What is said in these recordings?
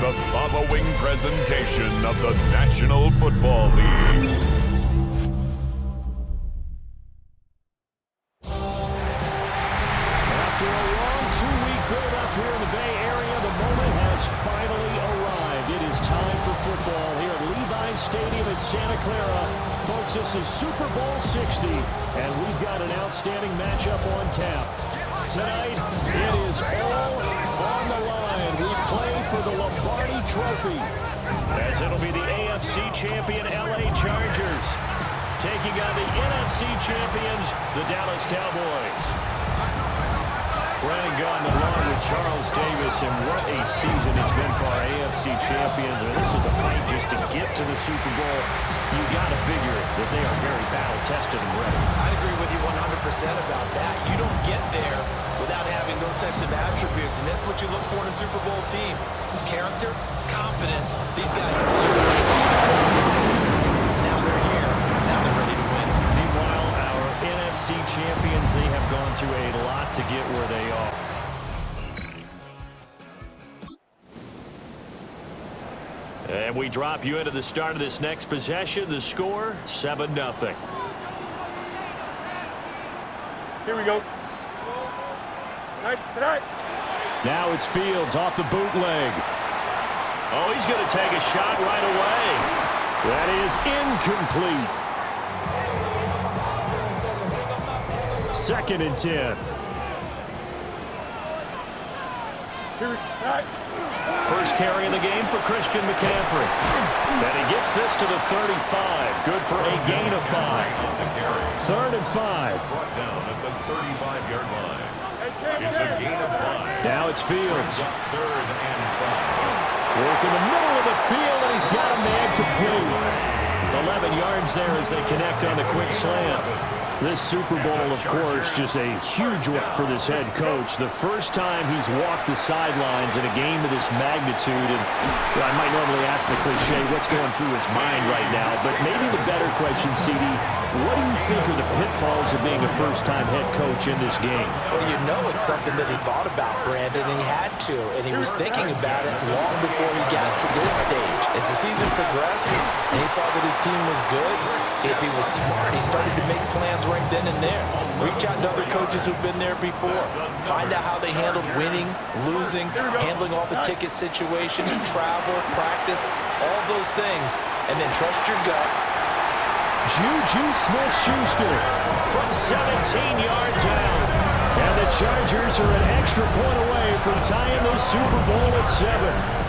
The following presentation of the National Football League. After a long two-week build-up here in the Bay Area, the moment has finally arrived. It is time for football here at Levi's Stadium in Santa Clara. Folks, this is Super Bowl 60, and we've got an outstanding matchup on tap. Tonight, it is all on the line. We play for the Lombardi Trophy, as it'll be the AFC champion LA Chargers taking on the NFC champions, the Dallas Cowboys. Brandon Gaudin along with Charles Davis, and what a season it's been for our AFC champions. I mean, this was a fight just to get to the Super Bowl. You got to figure that they are very battle-tested and ready. I agree with you 100% about that. You don't get there without having those types of attributes, and that's what you look for in a Super Bowl team. Character, confidence. These guys don't now they're here. Now they're ready to win. Meanwhile, our NFC champions, they have gone through a lot to get where they are. And we drop you into the start of this next possession. The score, 7-0. Here we go. Nice tonight. Now it's Fields off the bootleg. Oh, he's going to take a shot right away. That is incomplete. 2nd and 10. First carry of the game for Christian McCaffrey. And he gets this to the 35. Good for a gain of 5. 3rd and 5. Brought down at the 35-yard line. It's a gain of 5. Now it's Fields. 3rd and 5. Work in the middle of the field, and he's got a man complete. 11 yards there as they connect on the quick slant. This Super Bowl, of course, just a huge one for this head coach. The first time he's walked the sidelines in a game of this magnitude. And I might normally ask the cliche, what's going through his mind right now? But maybe the better question, CD, what do you think are the pitfalls of being a first-time head coach in this game? Well, you know it's something that he thought about, Brandon, and he had to. And he was thinking about it long before he got to this stage. As the season progressed and he saw that his team was good, if he was smart, he started to make plans right then and there. Reach out to other coaches who've been there before. Find out how they handled winning, losing, handling all the ticket situations, travel, practice, all those things. And then trust your gut. Juju Smith-Schuster from 17 yards out. And the Chargers are an extra point away from tying the Super Bowl at 7.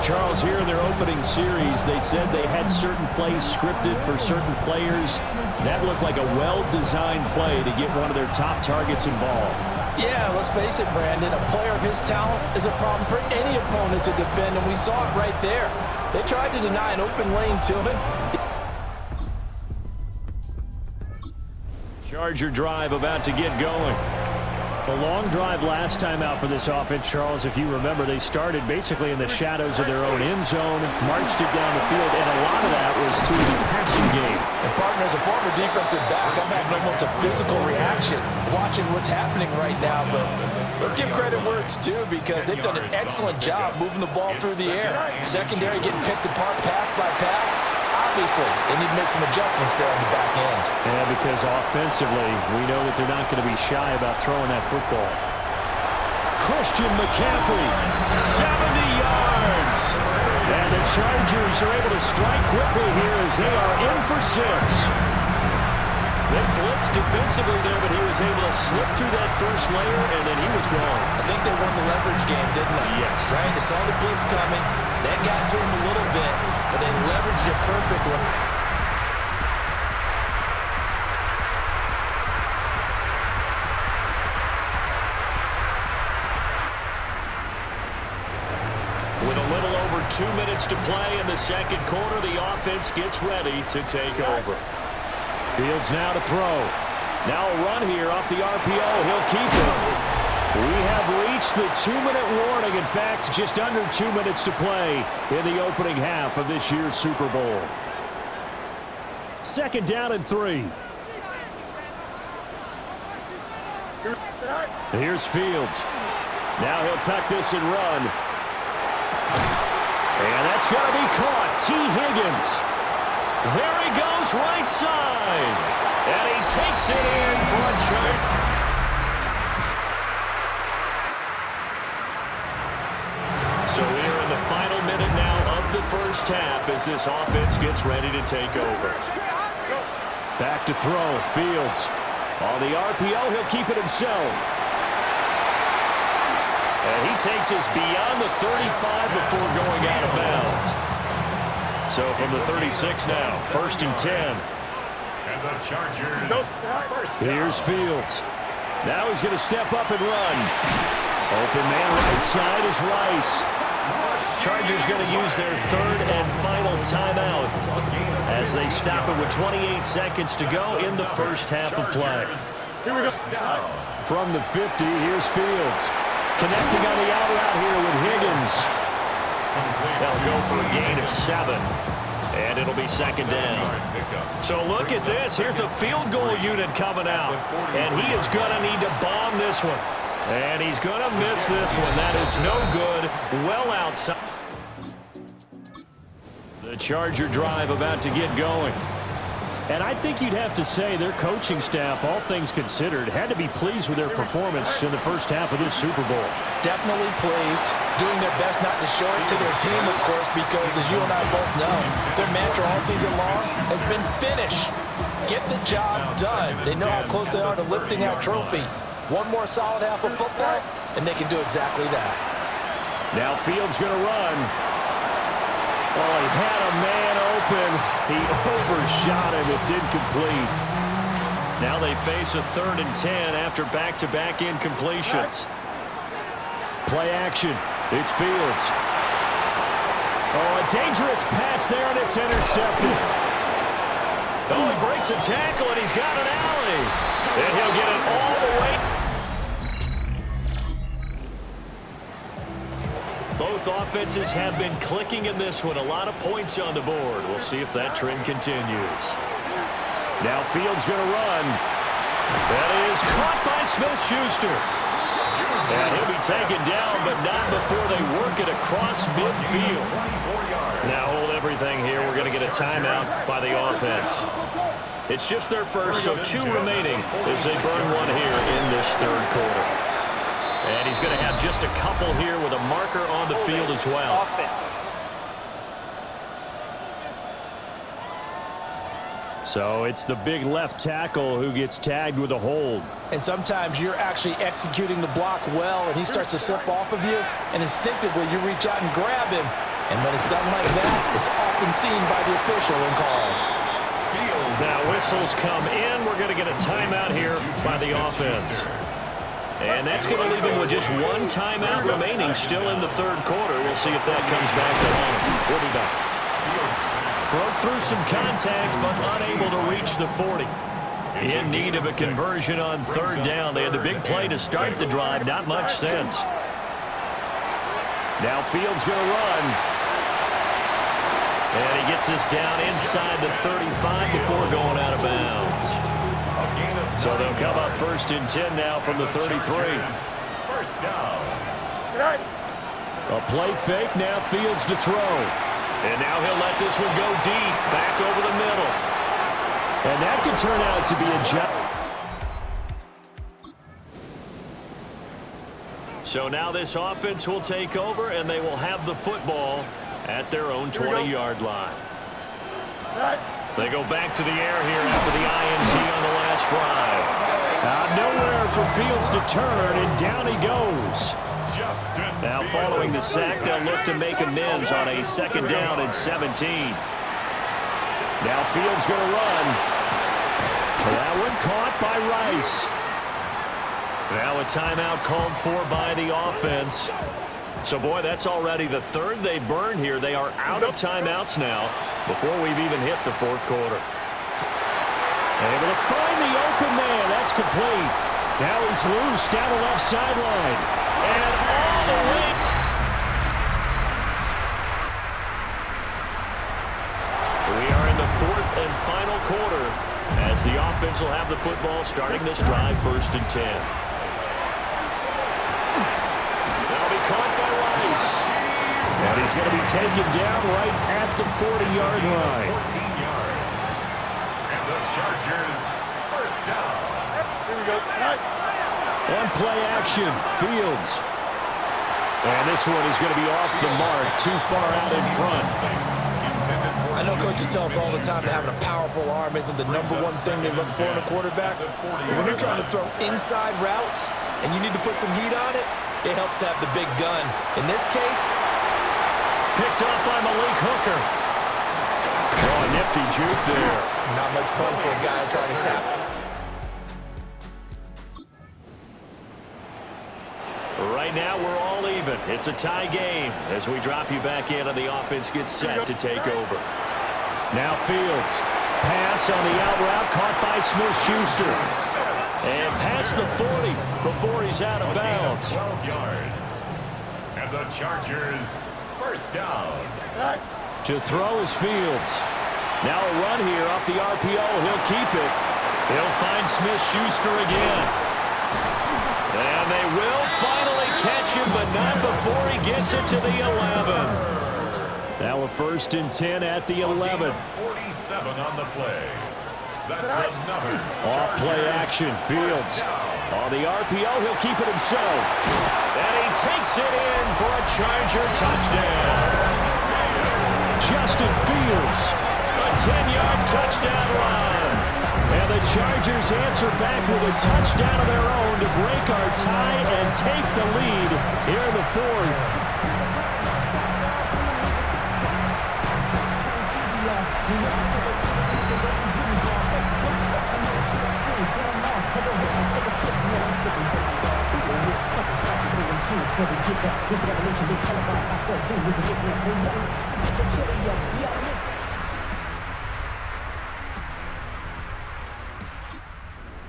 Charles, here in their opening series, they said they had certain plays scripted for certain players. That looked like a well-designed play to get one of their top targets involved. Yeah, let's face it, Brandon. A player of his talent is a problem for any opponent to defend, and we saw it right there. They tried to deny an open lane to him. Charger drive about to get going. A long drive last time out for this offense, Charles. If you remember, they started basically in the shadows of their own end zone, marched it down the field, and a lot of that was through the passing game. And partner, as a former defensive back, I'm having almost a physical reaction watching what's happening right now. But let's give credit where it's due, because they've done an excellent job moving the ball through the air. Secondary getting picked apart pass by pass. Obviously, they need to make some adjustments there on the back end. Yeah, because offensively, we know that they're not going to be shy about throwing that football. Christian McCaffrey, 70 yards. And the Chargers are able to strike quickly here as they are in for 6. They blitzed defensively there, but he was able to slip through that first layer, and then he was gone. I think they won the leverage game, didn't they? Yes. Right? They saw the blitz coming. That got to him a little bit, but they leveraged it perfectly. With a little over 2 minutes to play in the second quarter, the offense gets ready to take over. Fields now to throw. Now a run here off the RPO. He'll keep it. We have reached the 2-minute warning. In fact, just under 2 minutes to play in the opening half of this year's Super Bowl. 2nd down and 3. Here's Fields. Now he'll tuck this and run. And that's going to be caught. T. Higgins. There he goes, right side. And he takes it in for a chunk. So we are in the final minute now of the first half as this offense gets ready to take over. Back to throw. Fields. On the RPO, he'll keep it himself. And he takes us beyond the 35 before going out of bounds. So from the 36 now, 1st and 10. And the Chargers. Here's Fields. Now he's going to step up and run. Open man right side is Rice. Chargers going to use their 3rd and final timeout as they stop it with 28 seconds to go in the first half of play. Here we go. From the 50, here's Fields. Connecting on the out route here with Higgins. They'll go for a gain of 7. And it'll be 2nd down. So look at this. Here's the field goal unit coming out. And he is going to need to bomb this one. And he's going to miss this one. That is no good. Well outside. The Charger drive about to get going. And I think you'd have to say their coaching staff, all things considered, had to be pleased with their performance in the first half of this Super Bowl. Definitely pleased, doing their best not to show it to their team, of course, because as you and I both know, their mantra all season long has been finish. Get the job done. They know how close they are to lifting that trophy. One more solid half of football, and they can do exactly that. Now Fields going to run. Oh, he had a man open. He overshot him. It's incomplete. Now they face a 3rd and 10 after back-to-back incompletions. Play action. It's Fields. Oh, a dangerous pass there, and it's intercepted. Oh, he breaks a tackle, and he's got an alley. And he'll get it all the way. Both offenses have been clicking in this one. A lot of points on the board. We'll see if that trend continues. Now Fields going to run. That is caught by Smith-Schuster. And he'll be taken down, but not before they work it across midfield. Now hold everything here. We're going to get a timeout by the offense. It's just their first, so 2 remaining as they burn one here in this 3rd quarter. And he's going to have just a couple here with a marker on the field as well. So it's the big left tackle who gets tagged with a hold. And sometimes you're actually executing the block well, and he starts to slip off of you, and instinctively you reach out and grab him. And when it's done like that, it's often seen by the official and called. Now whistles come in. We're going to get a timeout here by the offense. And that's going to leave him with just 1 timeout remaining still in the 3rd quarter. We'll see if that comes back to home. We'll be back. Broke through some contact, but unable to reach the 40. In need of a conversion on 3rd down. They had the big play to start the drive. Not much sense. Now Fields going to run. And he gets this down inside the 35 before going out of bounds. So they'll come up 1st and 10 now from the 33. First down. A play fake, now Fields to throw. And now he'll let this one go deep, back over the middle. And that could turn out to be a jump. So now this offense will take over, and they will have the football at their own 20-yard line. They go back to the air here after the INT on the last drive. Nowhere for Fields to turn, and down he goes. Now following the sack, they'll look to make amends on a 2nd down and 17. Now Fields going to run. That one caught by Rice. Now a timeout called for by the offense. So, boy, that's already the 3rd they burn here. They are out of timeouts now before we've even hit the 4th quarter. Able to find the open man. That's complete. Now he's loose down the left sideline. And all the way. We are in the 4th and final quarter as the offense will have the football starting this drive 1st and 10. And he's going to be taken down right at the 40-yard line. 14 yards. And the Chargers first down. Here we go. Tonight. On play action, Fields. And this one is going to be off the mark, too far out in front. I know coaches tell us all the time that having a powerful arm isn't the #1 thing they look for in a quarterback. But when you're trying to throw inside routes and you need to put some heat on it, it helps to have the big gun. In this case, picked up by Malik Hooker. Oh, nifty juke there. not much fun for a guy trying to tap. Right now, we're all even. It's a tie game as we drop you back in and the offense gets set to take over. Now Fields. Pass on the out route caught by Smith-Schuster. And past the 40 before he's out of bounds. 12 yards. And the Chargers first down. To throw is Fields. Now a run here off the RPO. He'll keep it. He'll find Smith-Schuster again. And they will finally catch him, but not before he gets it to the 11. Now a 1st and 10 at the 11. 47 on the play. That's another. Off play action, Fields. On the RPO, he'll keep it himself. And he takes it in for a Charger touchdown. Justin Fields, a 10-yard touchdown run. And the Chargers answer back with a touchdown of their own to break our tie and take the lead here in the 4th.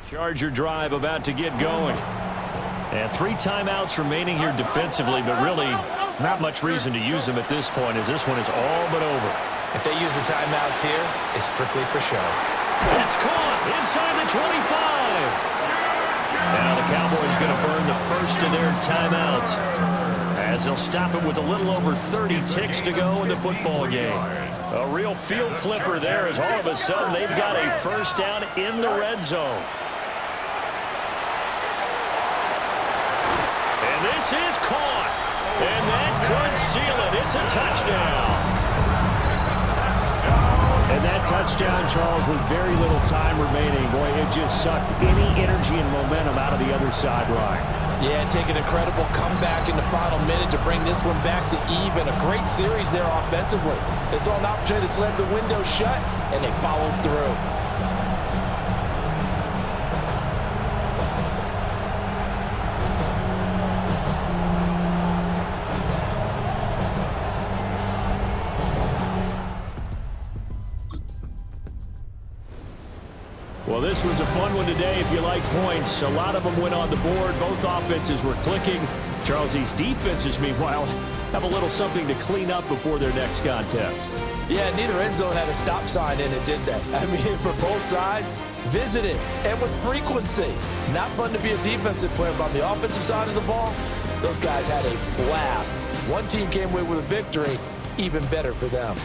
Charger drive about to get going. And 3 timeouts remaining here defensively, but really not much reason to use them at this point as this one is all but over. If they use the timeouts here, it's strictly for show. It's caught inside the 25. Now the Cowboys going to burn the first of their timeouts as they'll stop it with a little over 30 ticks to go in the football game. A real field flipper there as all of a sudden they've got a first down in the red zone. And this is caught. And that could seal it. It's a touchdown. And that touchdown, Charles, with very little time remaining. Boy, it just sucked any energy and momentum out of the other sideline. Yeah, take an incredible comeback in the final minute to bring this one back to even. A great series there offensively. They saw an opportunity to slam the window shut, and they followed through. Well, this was a fun one today if you like points. A lot of them went on the board. Both offenses were clicking. Charles, these defenses, meanwhile, have a little something to clean up before their next contest. Yeah, neither end zone had a stop sign in it, did they? I mean, for both sides, visit it, and with frequency. Not fun to be a defensive player, but on the offensive side of the ball, those guys had a blast. One team came away with a victory, even better for them.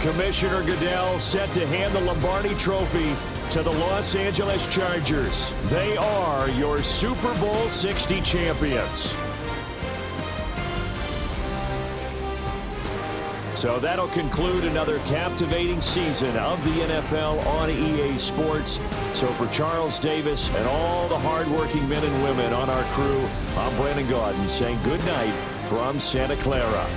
Commissioner Goodell set to hand the Lombardi Trophy to the Los Angeles Chargers. They are your Super Bowl 60 champions. So that'll conclude another captivating season of the NFL on EA Sports. So for Charles Davis and all the hardworking men and women on our crew, I'm Brandon Gaudin saying good night from Santa Clara.